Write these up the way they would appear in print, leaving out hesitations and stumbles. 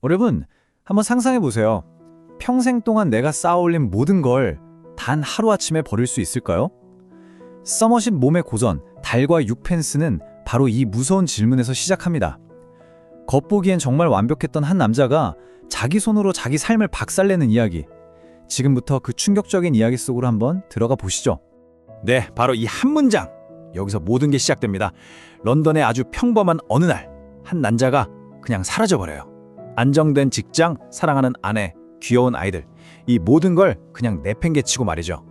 여러분, 한번 상상해 보세요. 평생 동안 내가 쌓아올린 모든 걸 단 하루아침에 버릴 수 있을까요? 써머신 몸의 고전, 달과 육펜스는 바로 이 무서운 질문에서 시작합니다. 겉보기엔 정말 완벽했던 한 남자가 자기 손으로 자기 삶을 박살내는 이야기. 지금부터 그 충격적인 이야기 속으로 한번 들어가 보시죠. 네, 바로 이 한 문장. 여기서 모든 게 시작됩니다. 런던의 아주 평범한 어느 날, 한 남자가 그냥 사라져버려요. 안정된 직장, 사랑하는 아내, 귀여운 아이들. 이 모든 걸 그냥 내팽개치고 말이죠.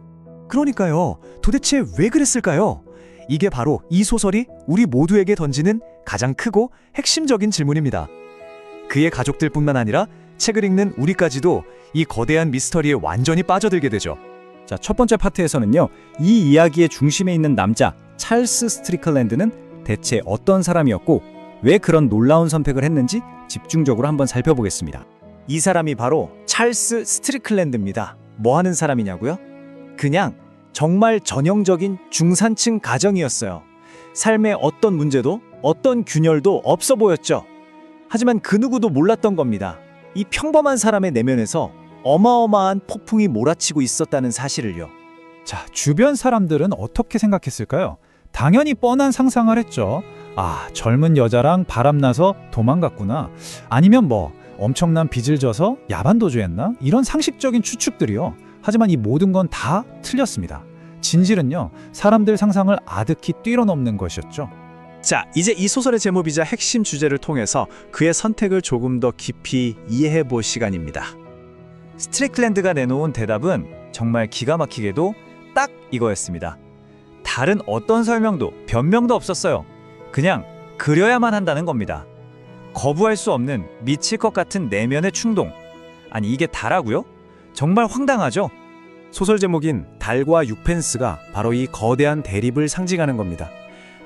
그러니까요. 도대체 왜 그랬을까요? 이게 바로 이 소설이 우리 모두에게 던지는 가장 크고 핵심적인 질문입니다. 그의 가족들뿐만 아니라 책을 읽는 우리까지도 이 거대한 미스터리에 완전히 빠져들게 되죠. 자, 첫 번째 파트에서는요. 이 이야기의 중심에 있는 남자, 찰스 스트리클랜드는 대체 어떤 사람이었고 왜 그런 놀라운 선택을 했는지 집중적으로 한번 살펴보겠습니다. 이 사람이 바로 찰스 스트리클랜드입니다. 뭐 하는 사람이냐고요? 그냥 정말 전형적인 중산층 가정이었어요. 삶의 어떤 문제도 어떤 균열도 없어 보였죠. 하지만 그 누구도 몰랐던 겁니다. 이 평범한 사람의 내면에서 어마어마한 폭풍이 몰아치고 있었다는 사실을요. 자, 주변 사람들은 어떻게 생각했을까요? 당연히 뻔한 상상을 했죠. 아, 젊은 여자랑 바람나서 도망갔구나. 아니면 엄청난 빚을 져서 야반도주했나? 이런 상식적인 추측들이요. 하지만 이 모든 건 다 틀렸습니다. 진실은요, 사람들 상상을 아득히 뛰어넘는 것이었죠. 자, 이제 이 소설의 제목이자 핵심 주제를 통해서 그의 선택을 조금 더 깊이 이해해 볼 시간입니다. 스트리클랜드가 내놓은 대답은 정말 기가 막히게도 딱 이거였습니다. 다른 어떤 설명도 변명도 없었어요. 그냥 그려야만 한다는 겁니다. 거부할 수 없는 미칠 것 같은 내면의 충동. 아니, 이게 다라고요? 정말 황당하죠? 소설 제목인 달과 육펜스가 바로 이 거대한 대립을 상징하는 겁니다.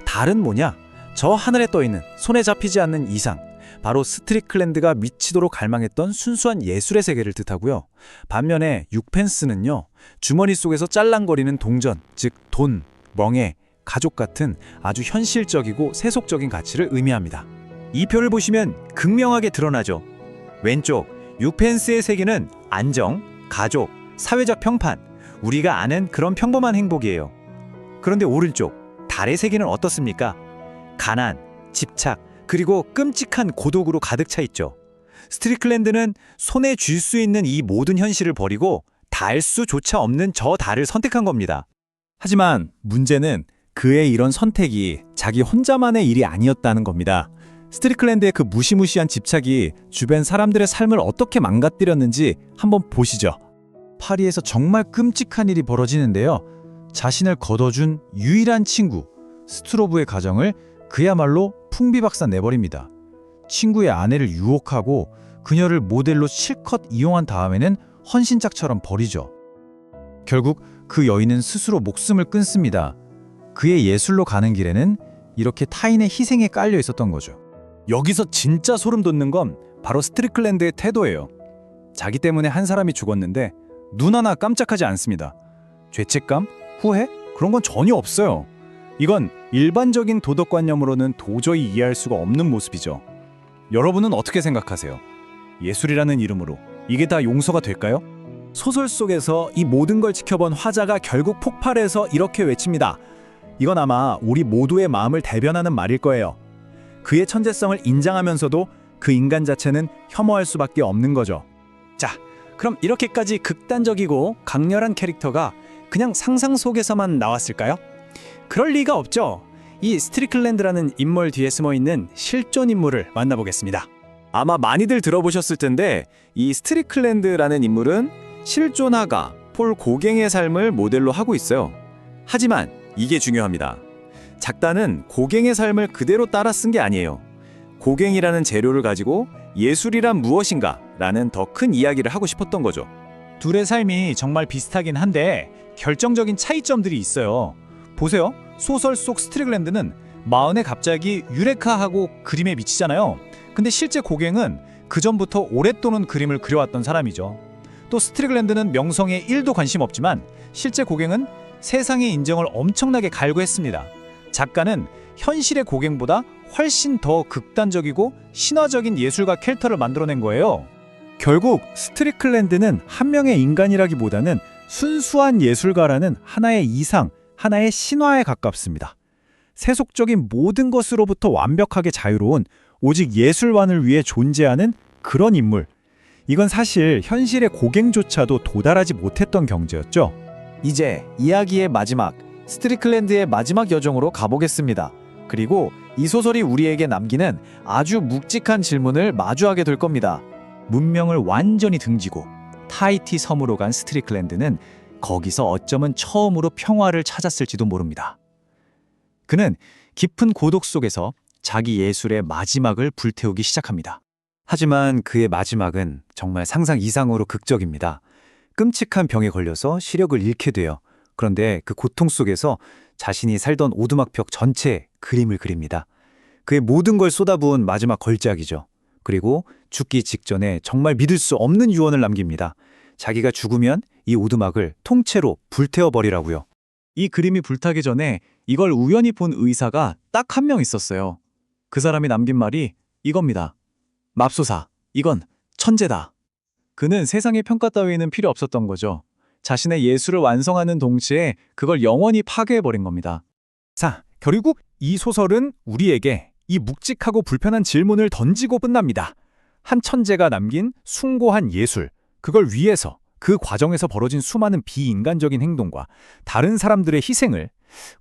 달은 뭐냐? 저 하늘에 떠있는 손에 잡히지 않는 이상, 바로 스트리클랜드가 미치도록 갈망했던 순수한 예술의 세계를 뜻하고요. 반면에 육펜스는요, 주머니 속에서 짤랑거리는 동전, 즉 돈, 멍해, 가족 같은 아주 현실적이고 세속적인 가치를 의미합니다. 이 표를 보시면 극명하게 드러나죠. 왼쪽 육펜스의 세계는 안정, 가족, 사회적 평판, 우리가 아는 그런 평범한 행복이에요. 그런데 오른쪽 달의 세계는 어떻습니까? 가난, 집착, 그리고 끔찍한 고독으로 가득 차 있죠. 스트리클랜드는 손에 쥘 수 있는 이 모든 현실을 버리고 닿을 수조차 없는 저 달을 선택한 겁니다. 하지만 문제는 그의 이런 선택이 자기 혼자만의 일이 아니었다는 겁니다. 스트리클랜드의 그 무시무시한 집착이 주변 사람들의 삶을 어떻게 망가뜨렸는지 한번 보시죠. 파리에서 정말 끔찍한 일이 벌어지는데요. 자신을 걷어준 유일한 친구, 스트로브의 가정을 그야말로 풍비박산 내버립니다. 친구의 아내를 유혹하고 그녀를 모델로 실컷 이용한 다음에는 헌신짝처럼 버리죠. 결국 그 여인은 스스로 목숨을 끊습니다. 그의 예술로 가는 길에는 이렇게 타인의 희생에 깔려 있었던 거죠. 여기서 진짜 소름 돋는 건 바로 스트리클랜드의 태도예요. 자기 때문에 한 사람이 죽었는데 눈 하나 깜짝하지 않습니다. 죄책감? 후회? 그런 건 전혀 없어요. 이건 일반적인 도덕관념으로는 도저히 이해할 수가 없는 모습이죠. 여러분은 어떻게 생각하세요? 예술이라는 이름으로 이게 다 용서가 될까요? 소설 속에서 이 모든 걸 지켜본 화자가 결국 폭발해서 이렇게 외칩니다. 이건 아마 우리 모두의 마음을 대변하는 말일 거예요. 그의 천재성을 인정하면서도 그 인간 자체는 혐오할 수밖에 없는 거죠. 자, 그럼 이렇게까지 극단적이고 강렬한 캐릭터가 그냥 상상 속에서만 나왔을까요? 그럴 리가 없죠. 이 스트리클랜드라는 인물 뒤에 숨어있는 실존 인물을 만나보겠습니다. 아마 많이들 들어보셨을 텐데 이 스트리클랜드라는 인물은 실존 화가 폴 고갱의 삶을 모델로 하고 있어요. 하지만 이게 중요합니다. 작가는 고갱의 삶을 그대로 따라 쓴 게 아니에요. 고갱이라는 재료를 가지고 예술이란 무엇인가 라는 더 큰 이야기를 하고 싶었던 거죠. 둘의 삶이 정말 비슷하긴 한데 결정적인 차이점들이 있어요. 보세요. 소설 속 스트리클랜드는 마흔에 갑자기 유레카하고 그림에 미치잖아요. 근데 실제 고갱은 그전부터 오랫동안 그림을 그려왔던 사람이죠. 또 스트리클랜드는 명성에 1도 관심 없지만 실제 고갱은 세상의 인정을 엄청나게 갈구했습니다. 작가는 현실의 고갱보다 훨씬 더 극단적이고 신화적인 예술가 캐릭터를 만들어낸 거예요. 결국 스트리클랜드는 한 명의 인간이라기보다는 순수한 예술가라는 하나의 이상, 하나의 신화에 가깝습니다. 세속적인 모든 것으로부터 완벽하게 자유로운 오직 예술만을 위해 존재하는 그런 인물. 이건 사실 현실의 고갱조차도 도달하지 못했던 경지였죠. 이제 이야기의 마지막, 스트리클랜드의 마지막 여정으로 가보겠습니다. 그리고 이 소설이 우리에게 남기는 아주 묵직한 질문을 마주하게 될 겁니다. 문명을 완전히 등지고 타히티 섬으로 간 스트리클랜드는 거기서 어쩌면 처음으로 평화를 찾았을지도 모릅니다. 그는 깊은 고독 속에서 자기 예술의 마지막을 불태우기 시작합니다. 하지만 그의 마지막은 정말 상상 이상으로 극적입니다. 끔찍한 병에 걸려서 시력을 잃게 돼요. 그런데 그 고통 속에서 자신이 살던 오두막벽 전체에 그림을 그립니다. 그의 모든 걸 쏟아부은 마지막 걸작이죠. 그리고 죽기 직전에 정말 믿을 수 없는 유언을 남깁니다. 자기가 죽으면 이 오두막을 통째로 불태워버리라고요. 이 그림이 불타기 전에 이걸 우연히 본 의사가 딱 한 명 있었어요. 그 사람이 남긴 말이 이겁니다. 맙소사, 이건 천재다. 그는 세상의 평가 따위는 필요 없었던 거죠. 자신의 예술을 완성하는 동시에 그걸 영원히 파괴해버린 겁니다. 자, 결국 이 소설은 우리에게 이 묵직하고 불편한 질문을 던지고 끝납니다. 한 천재가 남긴 숭고한 예술, 그걸 위해서 그 과정에서 벌어진 수많은 비인간적인 행동과 다른 사람들의 희생을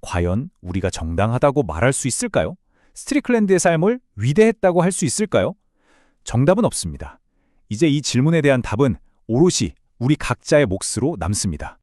과연 우리가 정당하다고 말할 수 있을까요? 스트리클랜드의 삶을 위대했다고 할 수 있을까요? 정답은 없습니다. 이제 이 질문에 대한 답은 오롯이 우리 각자의 몫으로 남습니다.